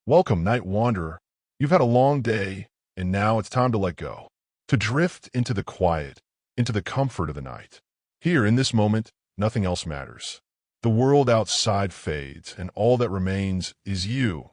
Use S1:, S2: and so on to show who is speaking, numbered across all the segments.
S1: Welcome, night wanderer. You've had a long day, and now it's time to let go, to drift into the quiet, into the comfort of the night. Here, in this moment, nothing else matters. The world outside fades, and all that remains is you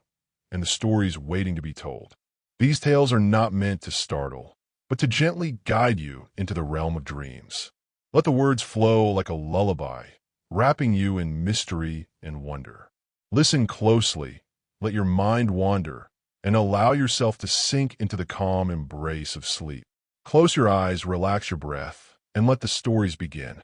S1: and the stories waiting to be told. These tales are not meant to startle, but to gently guide you into the realm of dreams. Let the words flow like a lullaby, wrapping you in mystery and wonder. Listen closely, let your mind wander, and allow yourself to sink into the calm embrace of sleep. Close your eyes, relax your breath, and let the stories begin.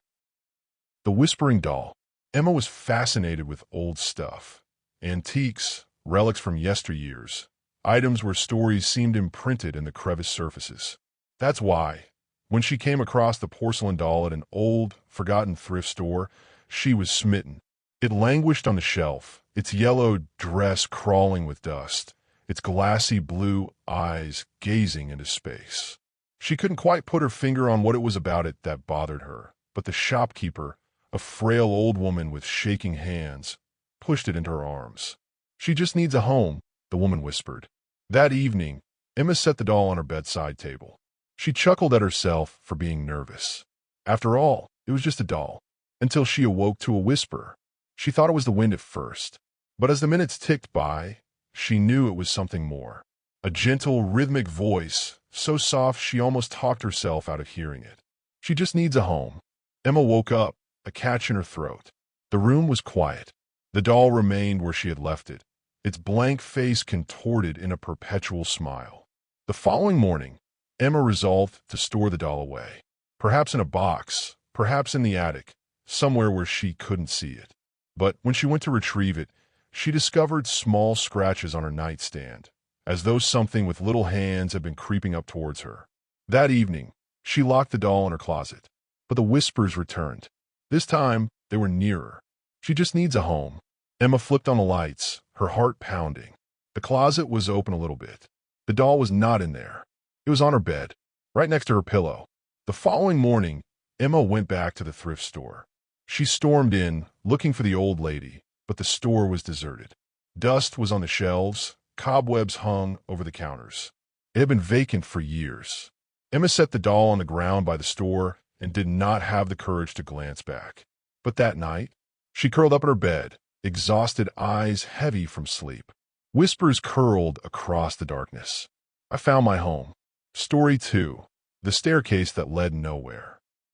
S1: The Whispering Doll. Emma was fascinated with old stuff, antiques, relics from yesteryears, items where stories seemed imprinted in the crevice surfaces. That's why, when she came across the porcelain doll at an old, forgotten thrift store, she was smitten. It languished on the shelf, its yellow dress crawling with dust, its glassy blue eyes gazing into space. She couldn't quite put her finger on what it was about it that bothered her, but the shopkeeper, a frail old woman with shaking hands, pushed it into her arms. "She just needs a home," the woman whispered. That evening, Emma set the doll on her bedside table. She chuckled at herself for being nervous. After all, it was just a doll, until she awoke to a whisper. She thought it was the wind at first, but as the minutes ticked by, she knew it was something more. A gentle, rhythmic voice, so soft she almost talked herself out of hearing it. "She just needs a home." Emma woke up, a catch in her throat. The room was quiet. The doll remained where she had left it, its blank face contorted in a perpetual smile. The following morning, Emma resolved to store the doll away. Perhaps in a box, perhaps in the attic, somewhere where she couldn't see it. But when she went to retrieve it, she discovered small scratches on her nightstand, as though something with little hands had been creeping up towards her. That evening, she locked the doll in her closet, but the whispers returned. This time, they were nearer. "She just needs a home." Emma flipped on the lights, her heart pounding. The closet was open a little bit. The doll was not in there. It was on her bed, right next to her pillow. The following morning, Emma went back to the thrift store. She stormed in, looking for the old lady, but the store was deserted. Dust was on the shelves, cobwebs hung over the counters. It had been vacant for years. Emma set the doll on the ground by the store and did not have the courage to glance back. But that night, she curled up in her bed, exhausted, eyes heavy from sleep. Whispers curled across the darkness. I found my home. Story 2. The Staircase That Led Nowhere.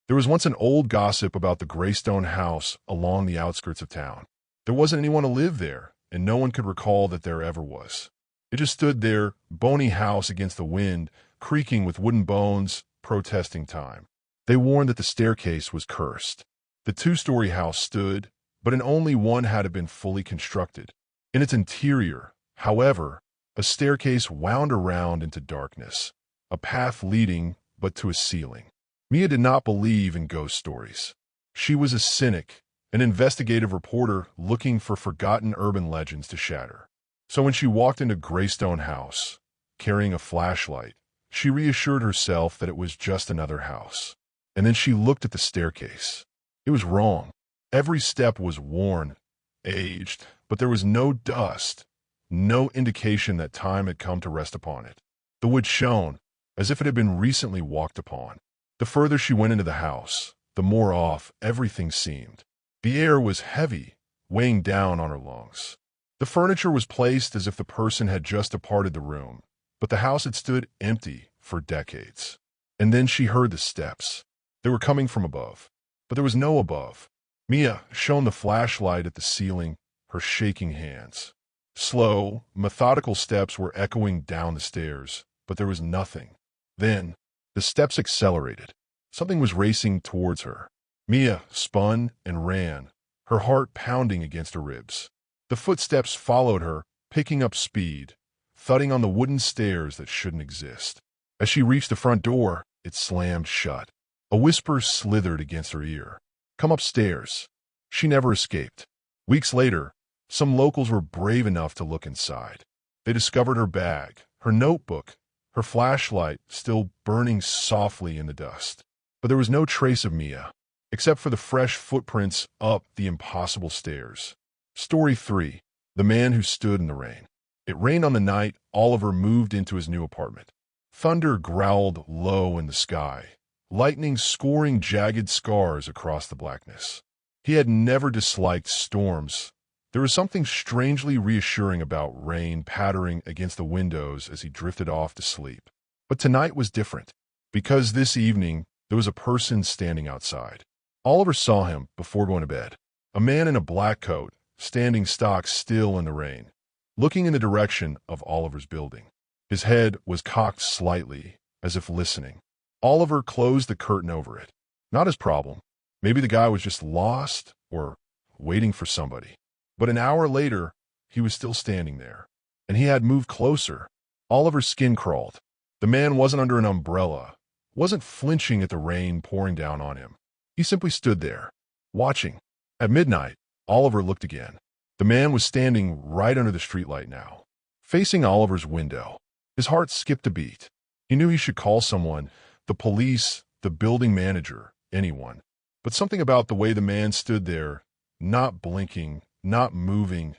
S1: There was once an old gossip about the graystone house along the outskirts of town. There wasn't anyone to live there, and no one could recall that there ever was. It just stood there, bony house against the wind, creaking with wooden bones, protesting time. They warned that the staircase was cursed. The two-story house stood, but in only one had it been fully constructed. In its interior, however, a staircase wound around into darkness, a path leading but to a ceiling. Mia did not believe in ghost stories. She was a cynic, an investigative reporter looking for forgotten urban legends to shatter. So when she walked into Greystone House, carrying a flashlight, she reassured herself that it was just another house. And then she looked at the staircase. It was wrong. Every step was worn, aged, but there was no dust, no indication that time had come to rest upon it. The wood shone, as if it had been recently walked upon. The further she went into the house, the more off everything seemed. The air was heavy, weighing down on her lungs. The furniture was placed as if the person had just departed the room, but the house had stood empty for decades. And then she heard the steps. They were coming from above, but there was no above. Mia shone the flashlight at the ceiling, her shaking hands. Slow, methodical steps were echoing down the stairs, but there was nothing. Then, the steps accelerated. Something was racing towards her. Mia spun and ran, her heart pounding against her ribs. The footsteps followed her, picking up speed, thudding on the wooden stairs that shouldn't exist. As she reached the front door, it slammed shut. A whisper slithered against her ear. "Come upstairs." She never escaped. Weeks later, some locals were brave enough to look inside. They discovered her bag, her notebook, her flashlight still burning softly in the dust. But there was no trace of Mia, except for the fresh footprints up the impossible stairs. Story 3. The Man Who Stood in the Rain. It rained on the night Oliver moved into his new apartment. Thunder growled low in the sky, lightning scoring jagged scars across the blackness. He had never disliked storms. There was something strangely reassuring about rain pattering against the windows as he drifted off to sleep. But tonight was different, because this evening there was a person standing outside. Oliver saw him before going to bed. A man in a black coat, standing stock still in the rain, looking in the direction of Oliver's building. His head was cocked slightly, as if listening. Oliver closed the curtain over it. Not his problem. Maybe the guy was just lost or waiting for somebody. But an hour later, he was still standing there, and he had moved closer. Oliver's skin crawled. The man wasn't under an umbrella, wasn't flinching at the rain pouring down on him. He simply stood there, watching. At midnight, Oliver looked again. The man was standing right under the streetlight now, facing Oliver's window. His heart skipped a beat. He knew he should call someone, the police, the building manager, anyone. But something about the way the man stood there, not blinking, not moving,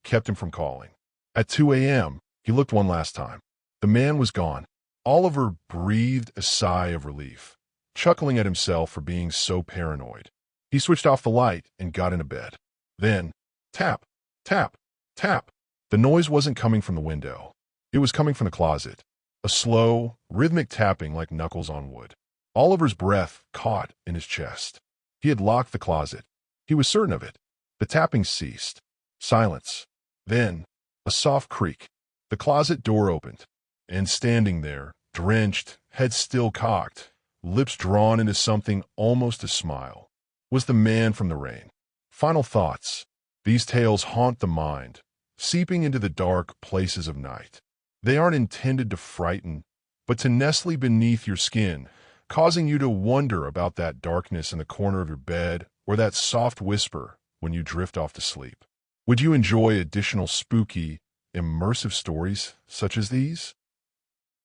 S1: kept him from calling. At 2 a.m., he looked one last time. The man was gone. Oliver breathed a sigh of relief, chuckling at himself for being so paranoid. He switched off the light and got into bed. Then, tap, tap, tap. The noise wasn't coming from the window. It was coming from the closet. A slow, rhythmic tapping like knuckles on wood. Oliver's breath caught in his chest. He had locked the closet. He was certain of it. The tapping ceased. Silence. Then, a soft creak. The closet door opened, and standing there, drenched, head still cocked, lips drawn into something almost a smile, was the man from the rain. Final thoughts. These tales haunt the mind, seeping into the dark places of night. They aren't intended to frighten, but to nestle beneath your skin, causing you to wonder about that darkness in the corner of your bed or that soft whisper when you drift off to sleep. Would you enjoy additional spooky, immersive stories such as these?